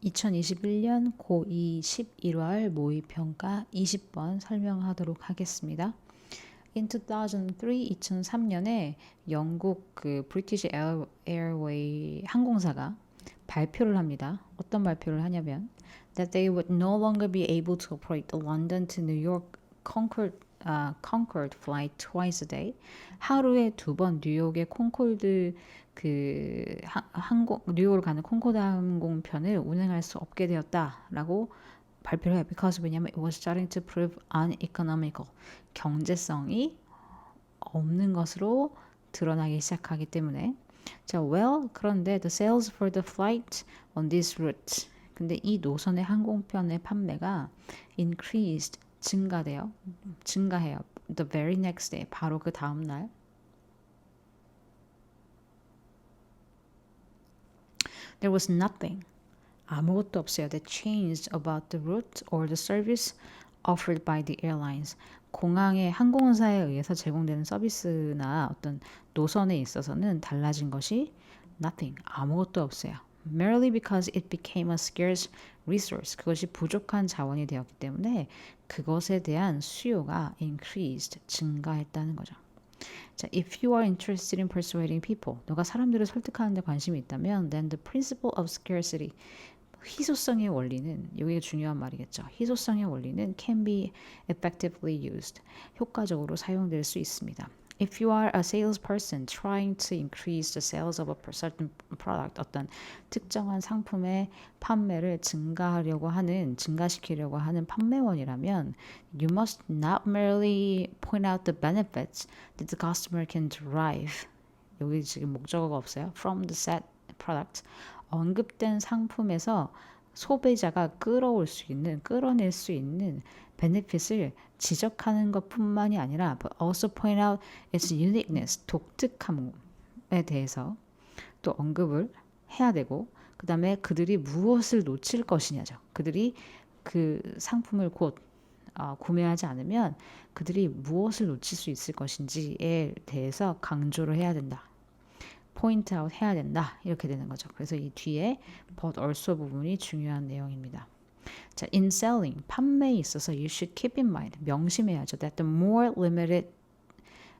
2021년 고2 11월 모의평가 20번 설명하도록 하겠습니다. In 2003년에 영국 브리티시 에어웨이 항공사가 발표를 합니다. 어떤 발표를 하냐면 that they would no longer be able to operate the London to New York Concorde flight twice a day. 하루에 2번 뉴욕의 콩콜드 뉴욕으로 가는 콩코드 항공편을 운행할 수 없게 되었다라고 발표를 해요. Because 왜냐면 it was starting to prove uneconomical. 경제성이 없는 것으로 드러나기 시작하기 때문에. 자, 그런데 the sales for the flight on this route. 근데 이 노선의 항공편의 판매가 increased, 증가해요. The very next day, 바로 그 다음 날. There was nothing, 아무것도 없어요. that changed about the route or the service offered by the airlines. 공항의 항공사에 의해서 제공되는 서비스나 어떤 노선에 있어서는 달라진 것이 nothing, 아무것도 없어요. Merely because it became a scarce resource. 그것이 부족한 자원이 되었기 때문에 그것에 대한 수요가 increased, 증가했다는 거죠. 자, if you are interested in persuading people, 너가 사람들을 설득하는 데 관심이 있다면 then the principle of scarcity, 희소성의 원리는, 이게 중요한 말이겠죠. 희소성의 원리는 can be effectively used, 효과적으로 사용될 수 있습니다. If you are a salesperson trying to increase the sales of a certain product, 어떤 특정한 상품의 판매를 증가시키려고 하는 판매원이라면 you must not merely point out the benefits that the customer can derive. 여기 지금 목적어가 없어요. From the said product. 언급된 상품에서 소비자가 끌어낼 수 있는 베네핏을 지적하는 것뿐만이 아니라 but also point out its uniqueness, 독특함에 대해서 또 언급을 해야 되고, 그 다음에 그들이 무엇을 놓칠 것이냐죠. 그들이 그 상품을 곧 구매하지 않으면 그들이 무엇을 놓칠 수 있을 것인지에 대해서 강조를 해야 된다. 포인트 아웃 해야 된다. 이렇게 되는 거죠. 그래서 이 뒤에 but also 부분이 중요한 내용입니다. 자, in selling, 판매에 있어서 you should keep in mind, 명심해야죠. that the more limited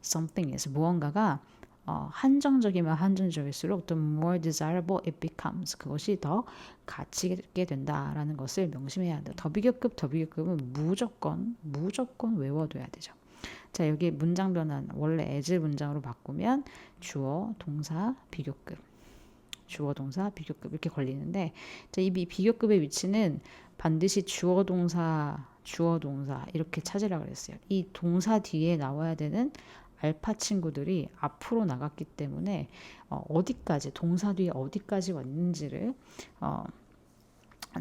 something is, 무언가가 한정적이면 한정적일수록 the more desirable it becomes, 그것이 더 가치 있게 된다라는 것을 명심해야 돼요. 더비교급은 무조건 외워둬야 되죠. 자, 여기 문장 변환, 원래 as 문장으로 바꾸면 주어, 동사, 비교급 이렇게 걸리는데, 자, 이 비교급의 위치는 반드시 주어, 동사 이렇게 찾으라고 그랬어요. 이 동사 뒤에 나와야 되는 알파 친구들이 앞으로 나갔기 때문에 동사 뒤에 어디까지 왔는지를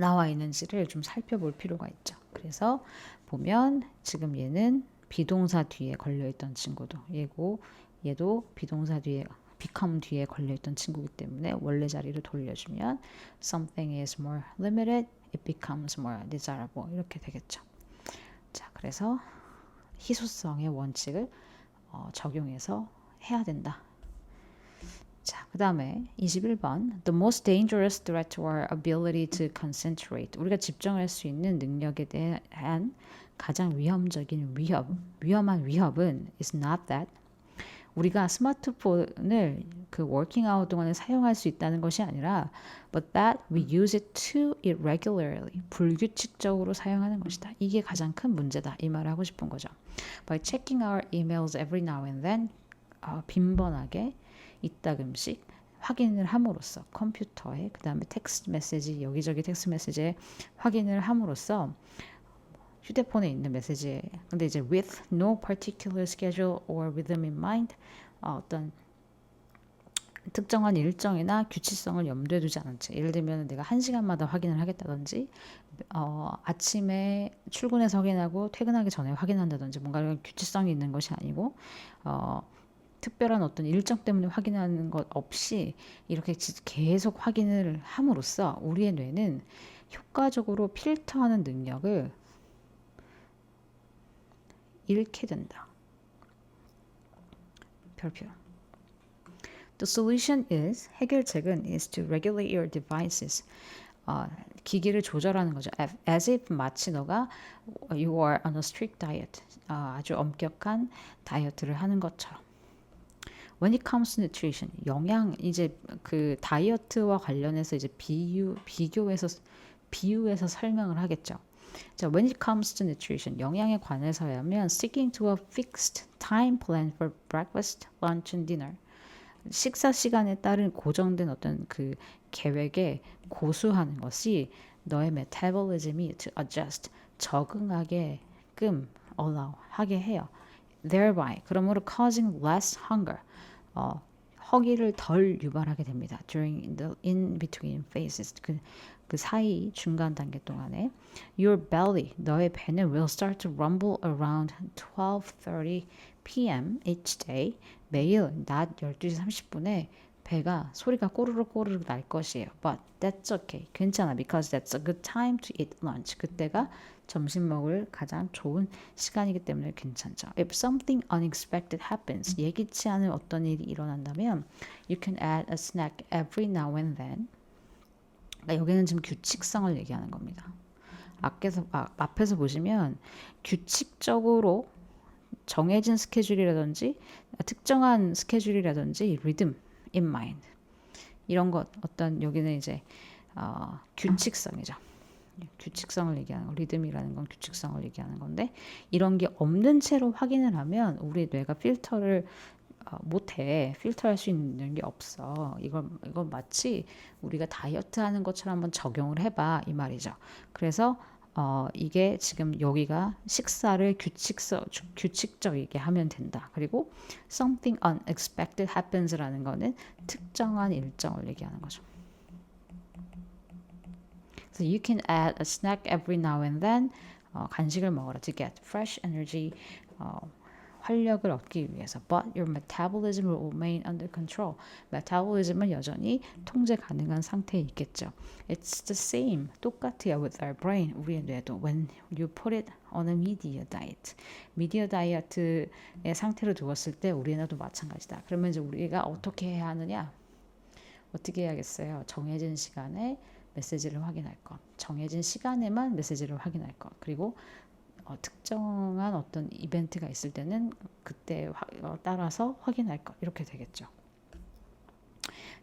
나와 있는지를 좀 살펴볼 필요가 있죠. 그래서 보면 지금 얘는 비동사 뒤에 걸려있던 친구도 얘도 비동사 뒤에 become 뒤에 걸려있던 친구이기 때문에 원래 자리를 돌려주면 something is more limited, it becomes more desirable 이렇게 되겠죠. 자, 그래서 희소성의 원칙을 적용해서 해야 된다. 자, 그 다음에 21번 The most dangerous threat to our ability to concentrate, 우리가 집중할 수 있는 능력에 대한 가장 위험한 위협은 is not that, 우리가 스마트폰을 그 워킹 아워 동안에 사용할 수 있다는 것이 아니라 but that we use it too irregularly, 불규칙적으로 사용하는 것이다. 이게 가장 큰 문제다. 이 말을 하고 싶은 거죠. By checking our emails every now and then, 빈번하게 이따금씩 확인을 함으로써 컴퓨터에, 그 다음에 텍스트 메시지, 여기저기 텍스트 메시지에 확인을 함으로써 휴대폰에 있는 메시지에, 근데 이제 with no particular schedule or rhythm in mind, 어떤 특정한 일정이나 규칙성을 염두에 두지 않은 채, 예를 들면 내가 1시간마다 확인을 하겠다든지 아침에 출근해서 확인하고 퇴근하기 전에 확인한다든지, 뭔가 규칙성이 있는 것이 아니고 특별한 어떤 일정 때문에 확인하는 것 없이 이렇게 계속 확인을 함으로써 우리의 뇌는 효과적으로 필터하는 능력을 잃게 된다. 별표. The solution is, 해결책은 is to regulate your devices. 어, 기기를 조절하는 거죠. As if 마치 너가 you are on a strict diet. 아주 엄격한 다이어트를 하는 것처럼. When it comes to nutrition, 영양 이제 그 다이어트와 관련해서 이제 비유해서 설명을 하겠죠. 자, when it comes to nutrition, 영양에 관해서라면 sticking to a fixed time plan for breakfast, lunch and dinner. 식사 시간에 따른 고정된 어떤 그 계획에 고수하는 것이 너의 메타볼리즘이 to adjust, 적응하게끔 allow, 하게 해요. Thereby, 그러므로 causing less hunger, 허기를 덜 유발하게 됩니다. During the in-between phases, 그 사이 중간 단계 동안에 your belly, 너의 배는 will start to rumble around 12:30 p.m. each day. 매일 낮 12시 30분에 배가 소리가 꼬르륵 꼬르륵 날 것이에요. But that's okay. 괜찮아. Because that's a good time to eat lunch. 그때가 점심 먹을 가장 좋은 시간이기 때문에 괜찮죠. If something unexpected happens, 예기치 않은 어떤 일이 일어난다면 you can add a snack every now and then. 그러니까 여기는 지금 규칙성을 얘기하는 겁니다. 앞에서 보시면 규칙적으로 정해진 스케줄이라든지 특정한 스케줄이라든지 리듬, in mind 이런 것 어떤 여기는 이제 규칙성이죠. 규칙성을 얘기하는 거, 리듬이라는 건 규칙성을 얘기하는 건데 이런 게 없는 채로 확인을 하면 우리 뇌가 필터를 못해. 필터할 수 있는 게 없어. 이건 마치 우리가 다이어트 하는 것처럼 한번 적용을 해봐 이 말이죠. 그래서 이게 지금 여기가 식사를 규칙적이게 하면 된다. 그리고 something unexpected happens라는 거는 특정한 일정을 얘기하는 거죠. So you can add a snack every now and then. 간식을 먹어라 to get fresh energy. 활력을 얻기 위해서. But your metabolism will remain under control. 메타볼리즘은 여전히 통제 가능한 상태에 있겠죠. It's the same. 똑같아요 with our brain. 우리의 뇌도. When you put it on a media diet. 미디어 다이어트의 상태로 두었을 때 우리의 뇌도 마찬가지다. 그러면 이제 우리가 어떻게 해야 하느냐? 어떻게 해야겠어요? 정해진 시간에 메시지를 확인할 것. 정해진 시간에만 메시지를 확인할 것. 그리고 특정한 어떤 이벤트가 있을 때는 그때 따라서 확인할 것. 이렇게 되겠죠.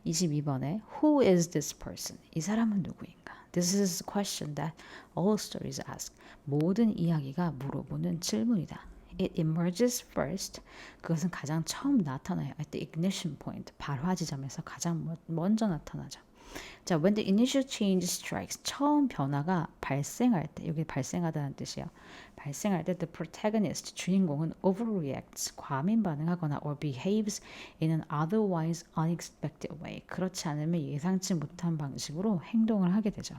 22번에 Who is this person? 이 사람은 누구인가? This is a question that all stories ask. 모든 이야기가 물어보는 질문이다. It emerges first. 그것은 가장 처음 나타나요. At the ignition point. 발화 지점에서 가장 먼저 나타나죠. 자, when the initial change strikes, 처음 변화가 발생할 때, 여기 발생하다는 뜻이에요. 발생할 때 the protagonist, 주인공은 overreacts, 과민 반응하거나 or behaves in an otherwise unexpected way. 그렇지 않으면 예상치 못한 방식으로 행동을 하게 되죠.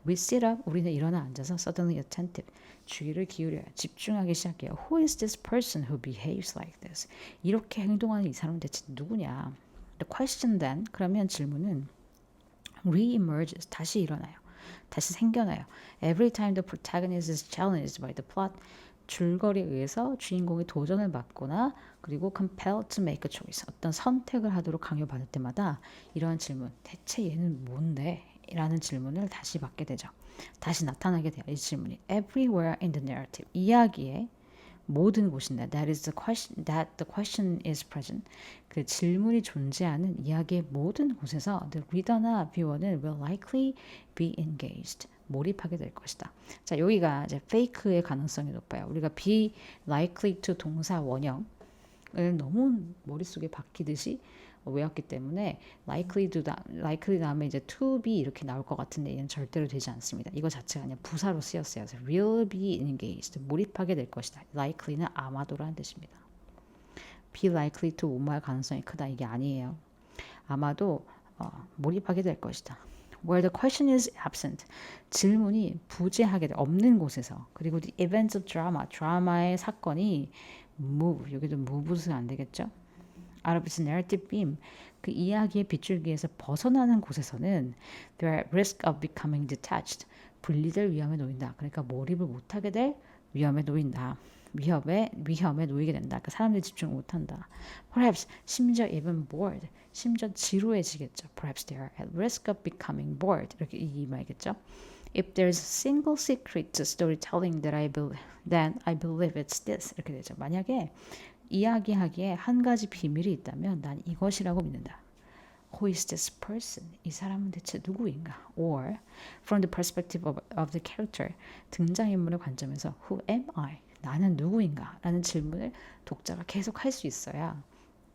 We sit up, 우리는 일어나 앉아서 suddenly attentive, 주의를 기울여요. 집중하기 시작해요. Who is this person who behaves like this? 이렇게 행동하는 이 사람은 대체 누구냐? The question then, 그러면 질문은 re-emerges, 다시 일어나요. 다시 생겨나요. Every time the protagonist is challenged by the plot, 줄거리에 의해서 주인공이 도전을 받거나 그리고 compelled to make a choice, 어떤 선택을 하도록 강요받을 때마다 이러한 질문, 대체 얘는 뭔데? 라는 질문을 다시 받게 되죠. 다시 나타나게 돼요. 이 질문이 everywhere in the narrative, 이야기에 모든 곳인데 that the question is present. 그 질문이 존재하는 이야기의 모든 곳에서 the reader나 viewer는 will likely be engaged. 몰입하게 될 것이다. 자, 여기가 이제 fake의 가능성이 높아요. 우리가 be likely to 동사 원형을 너무 머릿속에 박히듯이 외웠기 때문에 likely 다음에 이제 to be 이렇게 나올 것 같은데 얘는 절대로 되지 않습니다. 이거 자체가 그냥 부사로 쓰였어요. 그래서 will be engaged, 몰입하게 될 것이다. likely는 아마도라는 뜻입니다. be likely to 오말 가능성이 크다, 이게 아니에요. 아마도 몰입하게 될 것이다. Where the question is absent, 질문이 부재하게 돼, 없는 곳에서. 그리고 the events of drama, 드라마의 사건이 move, 여기도 move는 안 되겠죠? out of its narrative beam, 그 이야기의 빗줄기에서 벗어나는 곳에서는 there are risk of becoming detached, 분리될 위험에 놓인다. 그러니까 몰입을 못하게 될 위험에 놓인다. 위험에 놓이게 된다. 그러니까 사람들이 집중을 못한다. Perhaps 심지어 even bored. 심지어 지루해지겠죠. Perhaps they are at risk of becoming bored. 이렇게 이 말이겠죠. If there's a single secret to storytelling then I believe it's this. 이렇게 되죠. 만약에 이야기하기에 한 가지 비밀이 있다면 난 이것이라고 믿는다. Who is this person? 이 사람은 대체 누구인가? Or from the perspective of the character, 등장인물의 관점에서 Who am I? 나는 누구인가? 라는 질문을 독자가 계속 할 수 있어야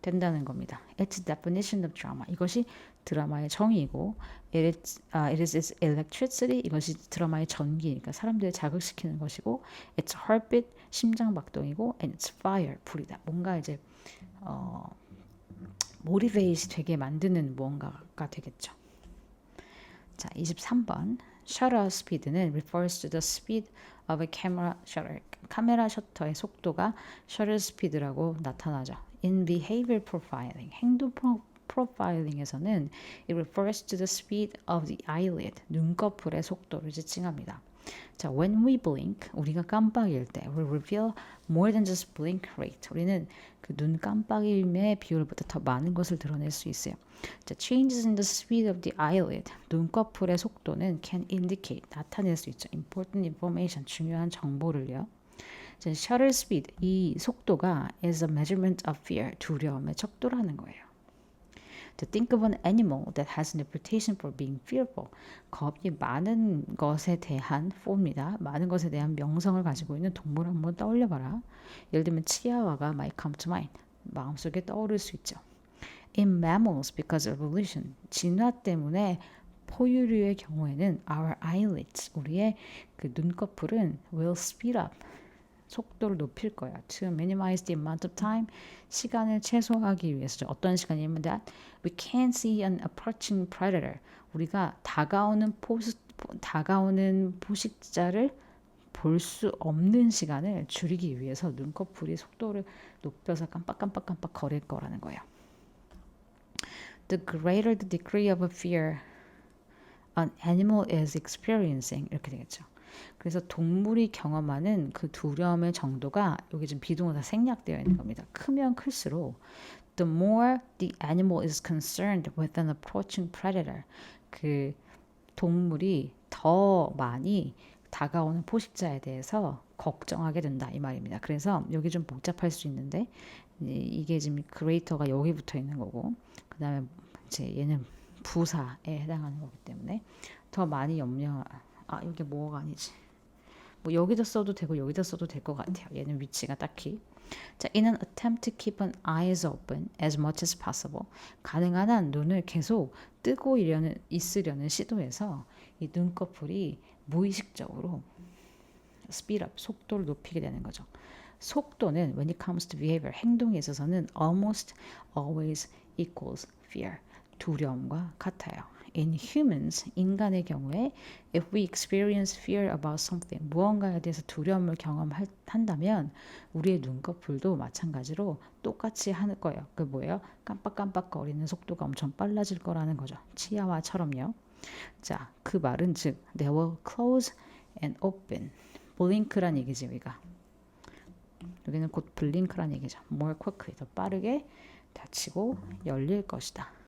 된다는 겁니다. It's definition of drama. 이것이 드라마의 정의이고 it is its electricity. 이것이 드라마의 전기니까 사람들을 자극시키는 것이고 it's heartbeat. 심장박동이고 and it's fire. 불이다. 뭔가 이제 모티베이트 되게 만드는 무언가가 되겠죠. 자, 23번. Shutter speed는 refers to the speed of a camera shutter. 카메라 셔터의 속도가 shutter speed라고 나타나죠. In behavior profiling, 행동 프로파일링에서는 it refers to the speed of the eyelid, 눈꺼풀의 속도를 지칭합니다. 자, when we blink, 우리가 깜빡일 때, we reveal more than just blink rate. 우리는 그 눈 깜빡임의 비율보다 더 많은 것을 드러낼 수 있어요. 자, changes in the speed of the eyelid, 눈꺼풀의 속도는 can indicate, 나타낼 수 있죠. important information, 중요한 정보를요. 자, shutter speed, 이 속도가 is a measurement of fear, 두려움의 척도라는 거예요. To think of an animal that has an reputation for being fearful. 겁이 많은 것에 대한 for입니다. 많은 것에 대한 명성을 가지고 있는 동물을 한번 떠올려봐라. 예를 들면 치아와가 might come to mind. 마음속에 떠오를 수 있죠. In mammals, because of evolution, 진화 때문에 포유류의 경우에는 our eyelids, 우리의 그 눈꺼풀은 will speed up. 속도를 높일 거야. To minimize the amount of time, 시간을 최소화하기 위해서죠. 어떤 시간이냐면 that we can't see an approaching predator. 우리가 다가오는 포식자를 볼 수 없는 시간을 줄이기 위해서 눈꺼풀이 속도를 높여서 깜빡깜빡 거릴 거라는 거예요. The greater the degree of fear an animal is experiencing, 이렇게 되겠죠. 그래서 동물이 경험하는 그 두려움의 정도가 여기 지금 비동사 생략되어 있는 겁니다. 크면 클수록 the more the animal is concerned with an approaching predator, 그 동물이 더 많이 다가오는 포식자에 대해서 걱정하게 된다 이 말입니다. 그래서 여기 좀 복잡할 수 있는데 이게 지금 creator가 여기 붙어 있는 거고 그 다음에 이제 얘는 부사에 해당하는 거기 때문에 더 많이 이게 뭐가 아니지. 뭐 여기다 써도 되고 여기다 써도 될 것 같아요. 얘는 위치가 딱히. 자, in an attempt to keep an eyes open as much as possible. 가능한 한 눈을 계속 뜨고 있으려는 시도에서 이 눈꺼풀이 무의식적으로 speed up, 속도를 높이게 되는 거죠. 속도는 when it comes to behavior, 행동에 있어서는 almost always equals fear. 두려움과 같아요. In humans, 인간의 경우에 if we experience fear about something, 무언가에 대해서 두려움을 경험한다면 우리의 눈꺼풀도 마찬가지로 똑같이 하는 거예요. 그 뭐예요? 깜빡깜빡거리는 속도가 엄청 빨라질 거라는 거죠. 치아와처럼요. 자, 그 말은 즉 they will close and open. blink란 얘기지 우리가. 여기는 곧 블링크란 얘기죠. more quickly, 더 빠르게 닫히고 열릴 것이다.